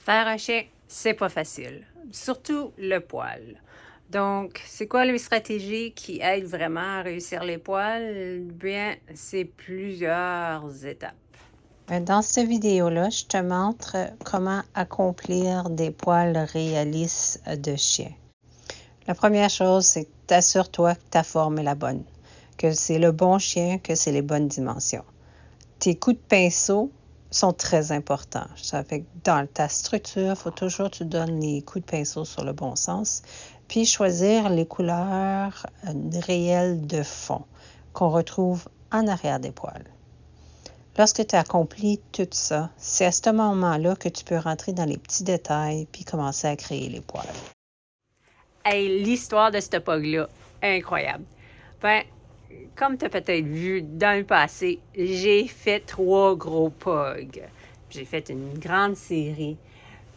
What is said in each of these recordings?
Faire un chien, c'est pas facile, surtout le poil. Donc, c'est quoi les stratégies qui aident vraiment à réussir les poils? Bien, c'est plusieurs étapes. Dans cette vidéo-là, je te montre comment accomplir des poils réalistes de chien. La première chose, c'est t'assure-toi que ta forme est la bonne, que c'est le bon chien, que c'est les bonnes dimensions. Tes coups de pinceau sont très importants. Ça fait que dans ta structure, il faut toujours que tu donnes les coups de pinceau sur le bon sens, puis choisir les couleurs réelles de fond qu'on retrouve en arrière des poils. Lorsque tu as accompli tout ça, c'est à ce moment-là que tu peux rentrer dans les petits détails puis commencer à créer les poils. Hey, l'histoire de ce pug-là, incroyable. Ben, comme tu as peut-être vu dans le passé, j'ai fait 3 gros pugs. J'ai fait une grande série.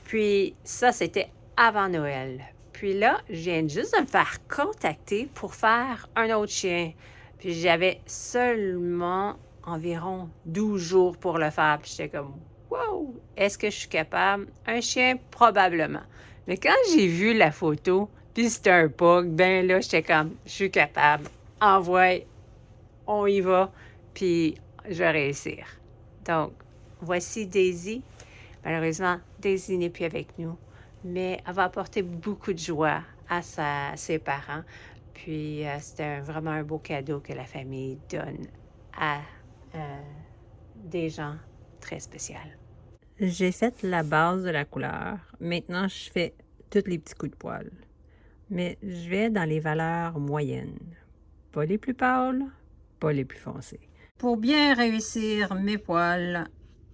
Puis ça, c'était avant Noël. Puis là, je viens juste de me faire contacter pour faire un autre chien. Puis j'avais seulement environ 12 jours pour le faire. Puis j'étais comme, wow, est-ce que je suis capable? Un chien, probablement. Mais quand j'ai vu la photo, puis c'était un pug, ben là, j'étais comme, je suis capable. Envoie, on y va, puis je vais réussir. Donc, voici Daisy. Malheureusement, Daisy n'est plus avec nous, mais elle va apporter beaucoup de joie à ses parents. Puis, c'était vraiment un beau cadeau que la famille donne à des gens très spéciaux. J'ai fait la base de la couleur. Maintenant, je fais tous les petits coups de poil. Mais je vais dans les valeurs moyennes. Pas les plus pâles, pas les plus foncés. Pour bien réussir mes poils,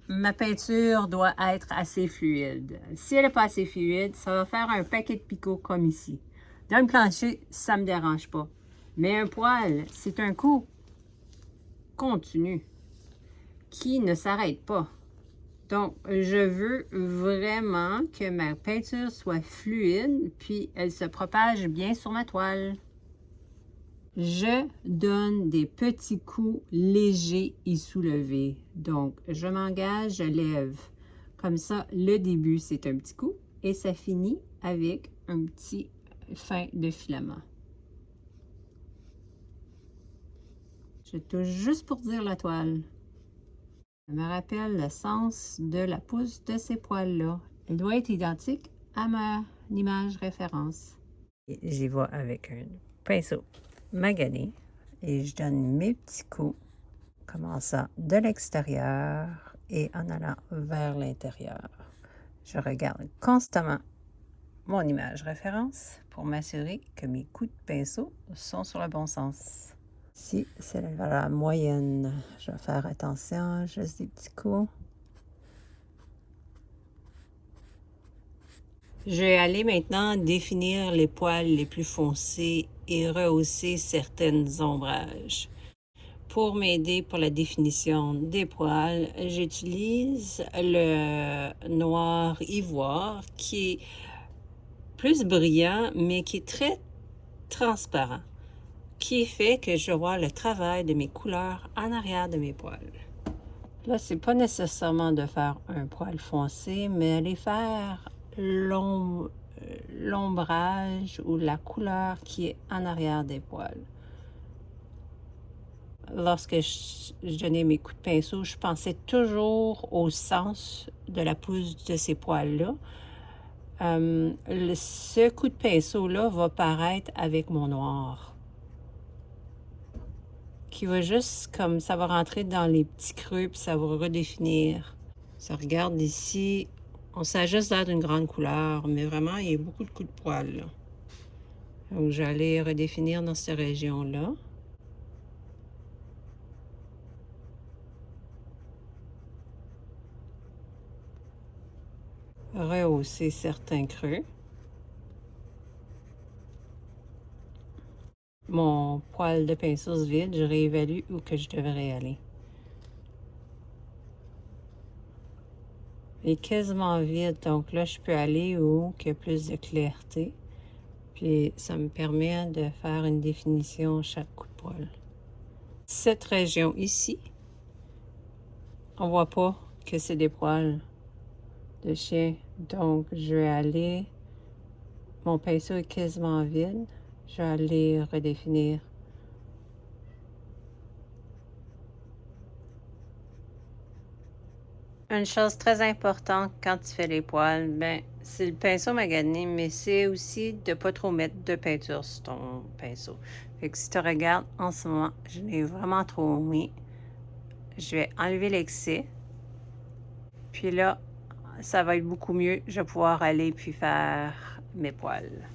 ma peinture doit être assez fluide. Si elle n'est pas assez fluide, ça va faire un paquet de picots comme ici. Dans le plancher, ça ne me dérange pas. Mais un poil, c'est un coup continu qui ne s'arrête pas. Donc, je veux vraiment que ma peinture soit fluide, puis elle se propage bien sur ma toile. Je donne des petits coups légers et soulevés. Donc, je m'engage, je lève. Comme ça, le début, c'est un petit coup et ça finit avec un petit fin de filament. Je touche juste pour dire la toile. Je me rappelle le sens de la pousse de ces poils-là. Elle doit être identique à mon image référence. J'y vais avec un pinceau magané et je donne mes petits coups, commençant de l'extérieur et en allant vers l'intérieur. Je regarde constamment mon image référence pour m'assurer que mes coups de pinceau sont sur le bon sens. Ici, c'est la valeur moyenne. Je vais faire attention, juste des petits coups. Je vais aller maintenant définir les poils les plus foncés et rehausser certaines ombrages. Pour m'aider pour la définition des poils, j'utilise le noir ivoire qui est plus brillant mais qui est très transparent, qui fait que je vois le travail de mes couleurs en arrière de mes poils. Là, c'est pas nécessairement de faire un poil foncé, mais aller faire l'ombrage ou la couleur qui est en arrière des poils. Lorsque je donnais mes coups de pinceau, je pensais toujours au sens de la pousse de ces poils-là. Ce coup de pinceau-là va paraître avec mon noir, qui va juste comme ça va rentrer dans les petits creux, puis ça va redéfinir. Ça regarde ici, on s'ajuste l'air d'une grande couleur, mais vraiment, il y a beaucoup de coups de poil, là. Donc, j'allais redéfinir dans cette région-là. Rehausser certains creux. Mon poil de pinceau se vide, je réévalue où que je devrais aller. Il est quasiment vide, donc là, je peux aller où il y a plus de clarté. Puis, ça me permet de faire une définition chaque coup de poil. Cette région ici, on voit pas que c'est des poils. de chien. Donc, je vais aller... Mon pinceau est quasiment vide. Je vais aller redéfinir. Une chose très importante quand tu fais les poils, ben, c'est le pinceau magané, mais c'est aussi de ne pas trop mettre de peinture sur ton pinceau. Fait que si tu regardes en ce moment, je l'ai vraiment trop mis. Je vais enlever l'excès. Puis là, ça va être beaucoup mieux. Je vais pouvoir aller puis faire mes poils.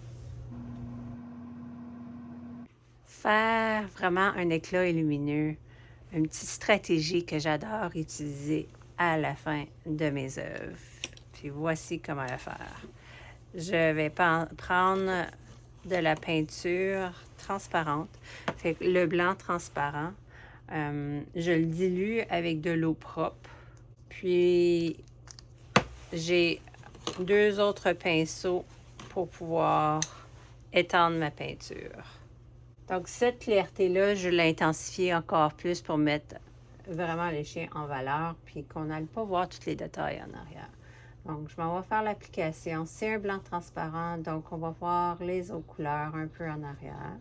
Faire vraiment un éclat lumineux, une petite stratégie que j'adore utiliser à la fin de mes œuvres. Puis voici comment le faire. Je vais prendre de la peinture transparente, fait que le blanc transparent. Je le dilue avec de l'eau propre. Puis j'ai 2 autres pinceaux pour pouvoir étendre ma peinture. Donc, cette clarté-là, je l'ai intensifiée encore plus pour mettre vraiment les chiens en valeur, puis qu'on n'aille pas voir tous les détails en arrière. Donc, je m'en vais faire l'application. C'est un blanc transparent, donc on va voir les autres couleurs un peu en arrière.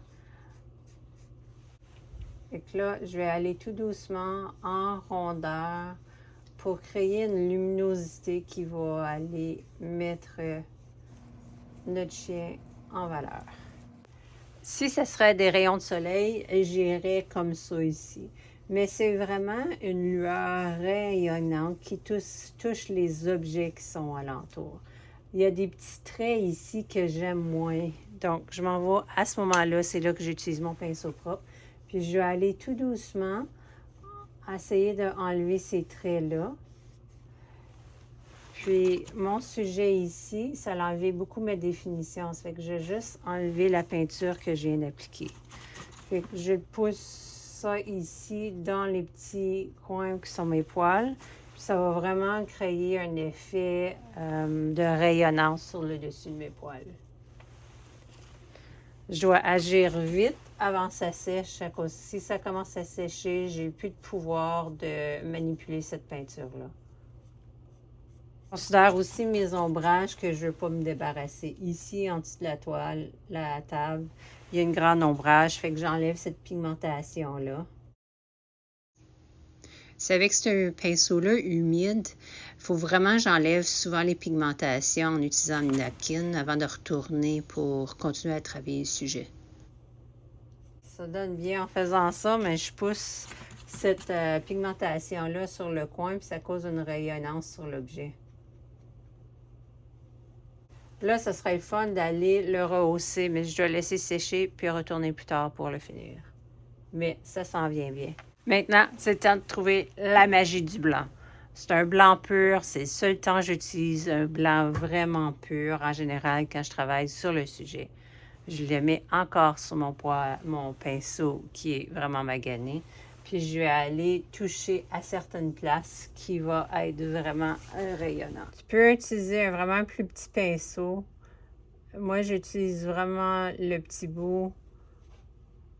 Et que là, je vais aller tout doucement en rondeur pour créer une luminosité qui va aller mettre notre chien en valeur. Si ce serait des rayons de soleil, j'irais comme ça ici. Mais c'est vraiment une lueur rayonnante qui touche les objets qui sont alentour. Il y a des petits traits ici que j'aime moins. Donc, je m'en vais à ce moment-là, c'est là que j'utilise mon pinceau propre. Puis, je vais aller tout doucement essayer d'enlever ces traits-là. Puis, mon sujet ici, ça a enlevé beaucoup ma définition. Ça fait que je vais juste enlever la peinture que je viens d'appliquer. Fait que je pousse ça ici dans les petits coins qui sont mes poils. Puis ça va vraiment créer un effet de rayonnance sur le dessus de mes poils. Je dois agir vite avant que ça sèche. Si ça commence à sécher, j'ai plus de pouvoir de manipuler cette peinture-là. Je considère aussi mes ombrages que je ne veux pas me débarrasser. Ici, en dessous de la toile, la table, il y a une grande ombrage, fait que j'enlève cette pigmentation-là. C'est avec ce pinceau-là humide, il faut vraiment que j'enlève souvent les pigmentations en utilisant une napkin avant de retourner pour continuer à travailler le sujet. Ça donne bien en faisant ça, mais je pousse cette pigmentation-là sur le coin, puis ça cause une rayonnance sur l'objet. Là, ce serait le fun d'aller le rehausser, mais je dois laisser sécher puis retourner plus tard pour le finir. Mais ça s'en vient bien. Maintenant, c'est le temps de trouver la magie du blanc. C'est un blanc pur, c'est le seul temps que j'utilise un blanc vraiment pur en général quand je travaille sur le sujet. Je le mets encore sur mon pinceau qui est vraiment magané. Puis je vais aller toucher à certaines places qui va être vraiment rayonnant. Tu peux utiliser vraiment un plus petit pinceau. Moi, j'utilise vraiment le petit bout.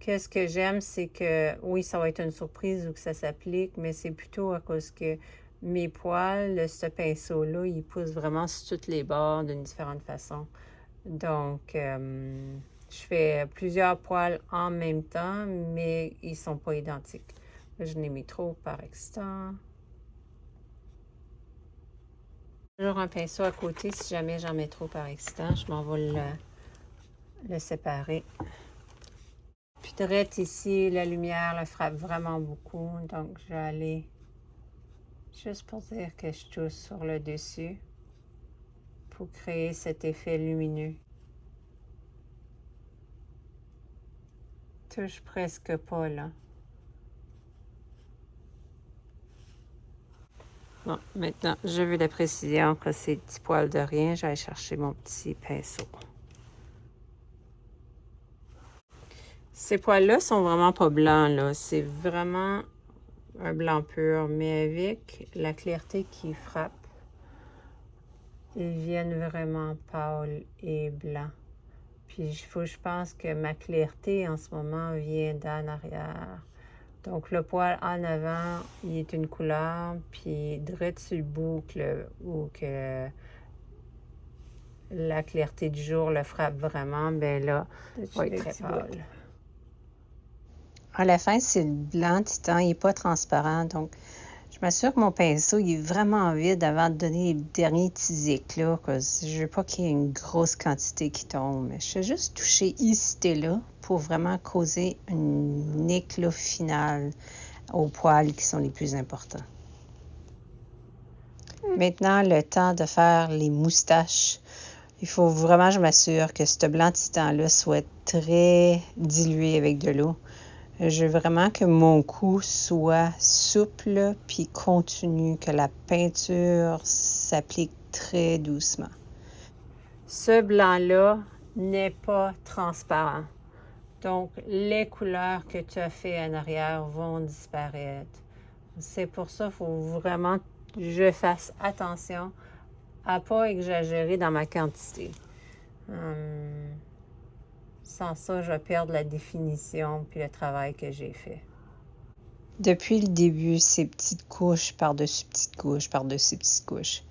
Qu'est-ce que j'aime, c'est que, oui, ça va être une surprise ou que ça s'applique, mais c'est plutôt à cause que mes poils, ce pinceau-là, il pousse vraiment sur tous les bords d'une différente façon. Donc, je fais plusieurs poils en même temps, mais ils ne sont pas identiques. Là, je n'ai mis trop par extant. Toujours un pinceau à côté, si jamais j'en mets trop par extant, je m'en vais le séparer. Puis direct ici, la lumière la frappe vraiment beaucoup, donc je vais aller juste pour dire que je touche sur le dessus pour créer cet effet lumineux. Touche presque pas là. Bon, maintenant, je veux la précision que ces petits poils de rien, je vais aller chercher mon petit pinceau. Ces poils-là sont vraiment pas blancs, là. C'est vraiment un blanc pur, mais avec la clarté qui frappe, ils viennent vraiment pâles et blancs. Puis je pense que ma clarté en ce moment vient d'en arrière. Donc, le poil en avant, il est une couleur, puis direct sur le boucle où que la clarté du jour le frappe vraiment, ben là, va être très pâle. À la fin, c'est le blanc titan, il n'est pas transparent, donc je m'assure que mon pinceau il est vraiment vide avant de donner les derniers petits éclats, parce que je veux pas qu'il y ait une grosse quantité qui tombe. Je fais juste toucher ici et là pour vraiment causer un éclat final aux poils qui sont les plus importants. Maintenant, le temps de faire les moustaches. Il faut vraiment que je m'assure que ce blanc titan-là soit très dilué avec de l'eau. Je veux vraiment que mon cou soit souple puis continu, que la peinture s'applique très doucement. Ce blanc-là n'est pas transparent. Donc, les couleurs que tu as fait en arrière vont disparaître. C'est pour ça qu'il faut vraiment que je fasse attention à ne pas exagérer dans ma quantité. Sans ça, je vais perdre la définition puis le travail que j'ai fait. Depuis le début, c'est petites couches par-dessus petites couches par-dessus petites couches.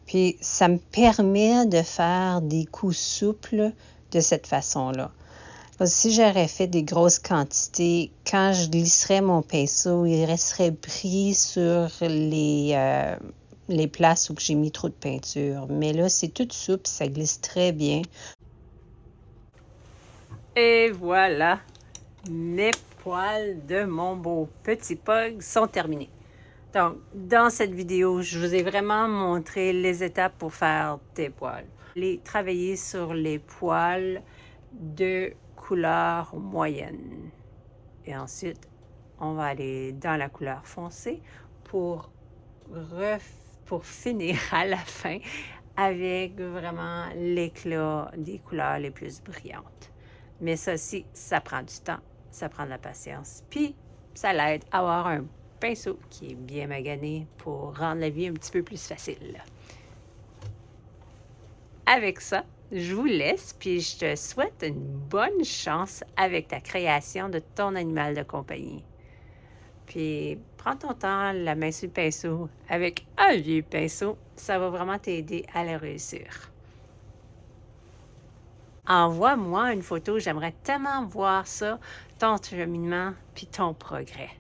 Puis ça me permet de faire des coups souples de cette façon-là. Parce que si j'aurais fait des grosses quantités, quand je glisserais mon pinceau, il resterait pris sur les places où j'ai mis trop de peinture. Mais là, c'est tout souple, ça glisse très bien. Et voilà, mes poils de mon beau petit pug sont terminés. Donc, dans cette vidéo, je vous ai vraiment montré les étapes pour faire des poils. Travailler sur les poils de couleur moyenne. Et ensuite, on va aller dans la couleur foncée pour finir à la fin avec vraiment l'éclat des couleurs les plus brillantes. Mais ça aussi, ça prend du temps, ça prend de la patience. Puis, ça l'aide à avoir un pinceau qui est bien magané pour rendre la vie un petit peu plus facile. Avec ça, je vous laisse, puis je te souhaite une bonne chance avec ta création de ton animal de compagnie. Puis, prends ton temps, la main sur le pinceau. Avec un vieux pinceau, ça va vraiment t'aider à le réussir. Envoie-moi une photo, j'aimerais tellement voir ça, ton cheminement puis ton progrès.